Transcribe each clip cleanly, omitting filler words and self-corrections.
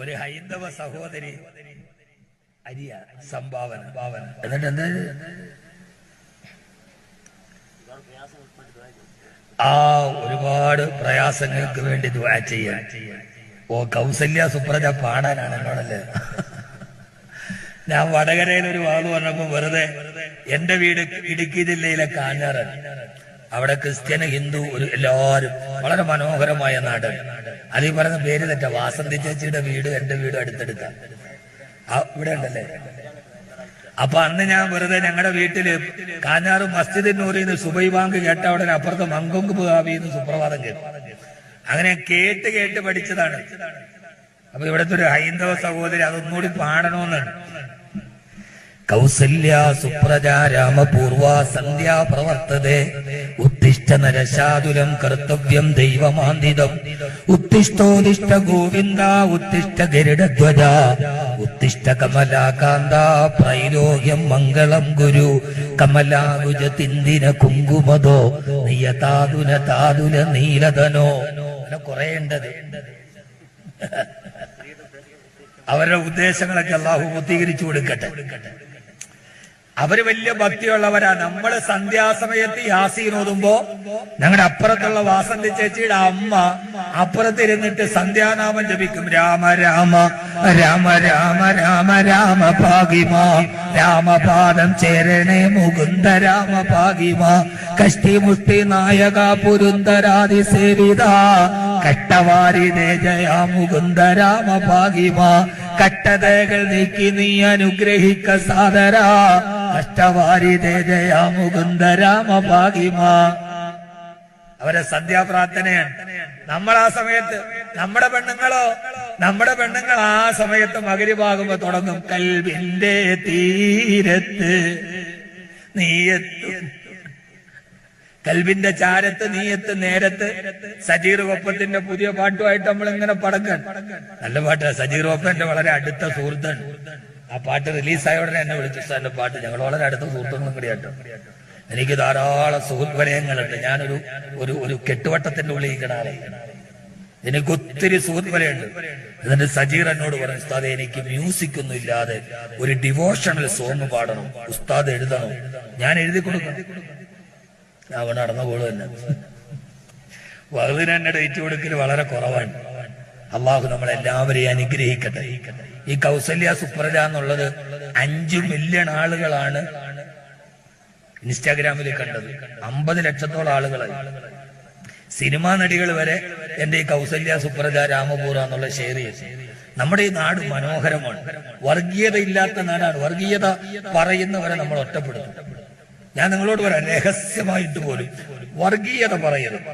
ഒരു ഹൈന്ദവ സഹോദരി അരിയ സംഭാവന എന്നിട്ട് എന്താ ഒരുപാട് പ്രയാസങ്ങൾക്ക് വേണ്ടി ദുആ ചെയ്യാൻ. ഓ കൗസല്യ സുപ്രജ പാടാനാണ് എന്നോടല്ലേ. ഞാൻ വടകരയിൽ ഒരു വാത് പറഞ്ഞപ്പോ വെറുതെ എന്റെ വീട് ഇടുക്കി ജില്ലയിലെ കാഞ്ഞാറാണ്. അവിടെ ക്രിസ്ത്യൻ ഹിന്ദു എല്ലാവരും വളരെ മനോഹരമായ നാട്. അതീ പറഞ്ഞ പേര് തെറ്റ വാസന്തി ചേച്ചിയുടെ വീട് എന്റെ വീട് അടുത്തടുത്ത ഇവിടെ ഉണ്ടല്ലേ. അപ്പൊ അന്ന് ഞാൻ വെറുതെ ഞങ്ങളുടെ വീട്ടില് കാഞ്ഞാറ് മസ്ജിദ് നൂറിന്ന് സുബൈ ബാങ്ക് കേട്ട ഉടനെ അപ്പുറത്ത് മങ്കൊങ്ക് ഭാവിന്ന് സുപ്രഭാതം കേട്ടു. അങ്ങനെ കേട്ട് കേട്ട് പഠിച്ചതാണ്. അപ്പൊ ഇവിടുത്തെ ഒരു ഹൈന്ദവ സഹോദരി അതൊന്നുകൂടി പാടണമെന്നാണ്. കൗസല്യ സുപ്രജ രാമപൂർവ സന്ധ്യാ പ്രവർത്തതേ ഉത്തിഷ്ഠ നരശാതുലം കർത്തവ്യം ദൈവമാന്തിതം ഉത്തിഷ്ഠോദിഷ്ട ഗോവിന്ദ ഉത്തിഷ്ഠ ഗരുഡധ്വജ ഉത്തിഷ്ഠ കമലാകാന്ത പ്രൈലോഹ്യം മംഗളം ഗുരു കമലാകുജ തിന്ദിന കുങ്കുമതോ നിയതാതുല താതുല നീലധനോ. അങ്ങനെ കുറെ ഉണ്ടത്. അവരുടെ ഉദ്ദേശങ്ങളൊക്കെ അല്ലാഹു പൂർത്തീകരിച്ചു കൊടുക്കട്ടെ. അവര് വലിയ ഭക്തിയുള്ളവരാ. നമ്മള് സന്ധ്യാസമയത്ത് യാസീൻ ഓതുമ്പോ ഞങ്ങളുടെ അപ്പുറത്തുള്ള വാസന്തി ചേച്ചിയുടെ അമ്മ അപ്പുറത്തിരുന്നിട്ട് സന്ധ്യാനാമം ജപിക്കും. രാമ രാമ രാമ രാമ രാമ രാമ ഭാഗിമ രാമപാദം ചേരണേ മുകുന്ദ രാമ ഭാഗിമ കഷ്ടി മുഷ്ടി നായക പുരുന്ദരാതി സേവിത കട്ടവാരി ജയ മുകുന്ദ രാമ ഭാഗിമ കട്ടതകൾ നീക്കി നീ അനുഗ്രഹിക്ക സാദര കഷ്ടവാരി ജയ മുകുന്ദ രാമ ഭാഗിമ. അവരെ സന്ധ്യാപ്രാർത്ഥനയാണ്. നമ്മൾ ആ സമയത്ത് നമ്മുടെ പെണ്ണുങ്ങൾ ആ സമയത്ത് മഗ്‌രിബാകുമ്പോ തുടങ്ങും. കൽബിന്റെ തീരത്ത് നീയത്ത് കൽബിന്റെ ചാരത്ത് നീയത്ത് നേരത്ത്. സജീർ കൊപ്പത്തിന്റെ പുതിയ പാട്ടുമായിട്ട് നമ്മൾ ഇങ്ങനെ പടക്കാൻ. നല്ല പാട്ടാ. സജീർ കൊപ്പന്റെ വളരെ അടുത്ത സുഹൃത്താണ്. ആ പാട്ട് റിലീസായ ഉടനെ എന്നെ വിളിച്ചു, സാറിന്റെ പാട്ട് ഞങ്ങൾ വളരെ അടുത്ത സുഹൃത്തുക്കളും കൂടിയാട്ടോ. എനിക്ക് ധാരാളം സുഹൃത്ത് വലയങ്ങളുണ്ട്. ഞാനൊരു ഒരു കെട്ടുവട്ടത്തിന്റെ ഉള്ളിൽ ഇരിക്കണ എനിക്ക് ഒത്തിരി സുഹൃത്ത് വലയുണ്ട്. എന്നിട്ട് സജീർ എന്നോട് പറഞ്ഞു, ഉസ്താദ് എനിക്ക് മ്യൂസിക് ഒന്നും ഇല്ലാതെ ഒരു ഡിവോഷണൽ സോങ് പാടണം, ഉസ്താദ് എഴുതണം. ഞാൻ എഴുതി കൊടുക്കണം. അവൻ നടന്ന പോള് തന്നെ. വറുതിന് തന്നെ ഡേറ്റ് കൊടുക്കൽ വളരെ കുറവാണ്. അള്ളാഹു നമ്മളെല്ലാവരെയും അനുഗ്രഹിക്കട്ടെ. ഈ കൗസല്യ സുപ്രജ എന്നുള്ളത് 5 മില്യൺ ആളുകളാണ് ഇൻസ്റ്റാഗ്രാമിൽ കണ്ടത്. 50 ലക്ഷത്തോളം ആളുകളായി. സിനിമാ നടികൾ വരെ എന്റെ ഈ കൗസല്യ സുപ്രജ രാമപൂർ എന്നുള്ള ഷെയർ ചെയ്തു. നമ്മുടെ ഈ നാട് മനോഹരമാണ്. വർഗീയത ഇല്ലാത്ത നാടാണ്. വർഗീയത പറയുന്നവരെ നമ്മൾ ഒറ്റപ്പെടുത്തും. ഞാൻ നിങ്ങളോട് പറയാം, രഹസ്യമായിട്ട് പോലും വർഗീയത പറയരുത്.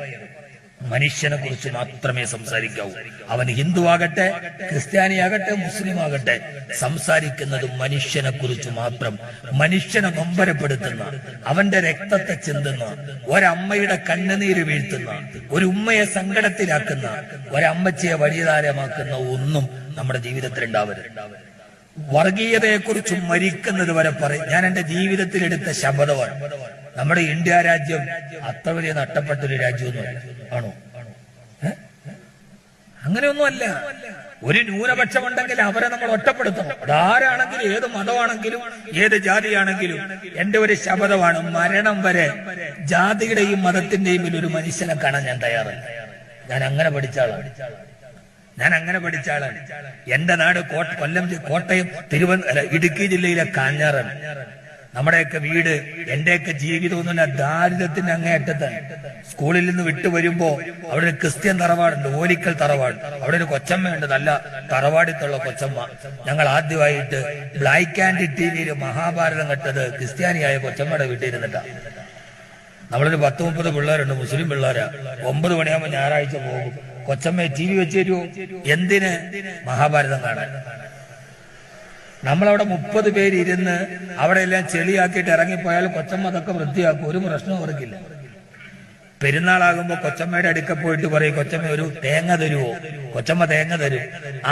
മനുഷ്യനെ കുറിച്ച് മാത്രമേ സംസാരിക്കാവൂ. അവൻ ഹിന്ദു ആകട്ടെ, ക്രിസ്ത്യാനിയാകട്ടെ, മുസ്ലിം ആകട്ടെ, സംസാരിക്കുന്നത് മനുഷ്യനെ കുറിച്ച് മാത്രം. മനുഷ്യനെ നൊമ്പരപ്പെടുത്തുന്ന, അവന്റെ രക്തത്തെ ചിന്തുന്ന, ഒരമ്മയുടെ കണ്ണുനീര് വീഴ്ത്തുന്ന, ഒരു ഉമ്മയെ സങ്കടത്തിലാക്കുന്ന, ഒരമ്മച്ചിയെ വഴിതാരമാക്കുന്ന ഒന്നും നമ്മുടെ ജീവിതത്തിൽ ഉണ്ടാവരുത്. വർഗീയതയെക്കുറിച്ച് മരിക്കുന്നത് വരെ പറയും. ഞാൻ എന്റെ ജീവിതത്തിലെടുത്ത ശപഥമാണ്. നമ്മുടെ ഇന്ത്യ രാജ്യം അത്ര വലിയ നഷ്ടപ്പെട്ടൊരു രാജ്യമൊന്നുമല്ല. ആണോ? അങ്ങനെയൊന്നുമല്ല. ഒരു ന്യൂനപക്ഷമുണ്ടെങ്കിൽ അവരെ നമ്മൾ ഒറ്റപ്പെടുത്തണം. അതാരാണെങ്കിലും, ഏത് മതമാണെങ്കിലും, ഏത് ജാതിയാണെങ്കിലും എന്റെ ഒരു ശപഥമാണ്, മരണം വരെ ജാതിയുടെയും മതത്തിന്റെയും ഒരു മനുഷ്യനെ കാണാൻ ഞാൻ തയ്യാറല്ല. ഞാൻ അങ്ങനെ പഠിച്ച ആളാണ്. എന്റെ നാട് കൊല്ലം, കോട്ടയം, ഇടുക്കി ജില്ലയിലെ കാഞ്ഞാറാണ്. നമ്മുടെയൊക്കെ വീട്, എന്റെയൊക്കെ ജീവിതം ഒന്നുമില്ല, ദാരിദ്ര്യത്തിന്റെ അങ്ങേയറ്റത്താണ്. സ്കൂളിൽ നിന്ന് വിട്ടു വരുമ്പോ അവിടെ ഒരു ക്രിസ്ത്യൻ തറവാടുണ്ട്, ഓലിക്കൽ തറവാട്. അവിടെ ഒരു കൊച്ചമ്മയുണ്ട്, നല്ല തറവാടിത്തുള്ള കൊച്ചമ്മ. ഞങ്ങൾ ആദ്യമായിട്ട് ബ്ലാക്ക് ആൻഡ് ടിവിയിൽ മഹാഭാരതം കണ്ടത് ക്രിസ്ത്യാനിയായ കൊച്ചമ്മയുടെ വീട്ടിൽ ഇരുന്നിട്ടാണ്. നമ്മളൊരു 10-30 പിള്ളേരുണ്ട്, മുസ്ലിം പിള്ളേരാ. 9 മണിയാകുമ്പോ ഞായറാഴ്ച പോകും. കൊച്ചമ്മയെ TV വെച്ച് തരുമോ? എന്തിന്? മഹാഭാരതം കാണാൻ. നമ്മളവിടെ 30 പേര് ഇരുന്ന് അവിടെ എല്ലാം ചെളിയാക്കിയിട്ട് ഇറങ്ങിപ്പോയാൽ കൊച്ചമ്മ അതൊക്കെ വൃത്തിയാക്കും. ഒരു പ്രശ്നവും അവർക്കില്ല. പെരുന്നാളാകുമ്പോ കൊച്ചമ്മയുടെ അടുക്ക പോയിട്ട് പറയും, കൊച്ചമ്മ ഒരു തേങ്ങ തരുമോ? കൊച്ചമ്മ തേങ്ങ തരും.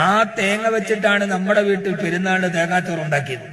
ആ തേങ്ങ വെച്ചിട്ടാണ് നമ്മുടെ വീട്ടിൽ പെരുന്നാളിന് തേങ്ങാച്ചോറ് ഉണ്ടാക്കിയത്.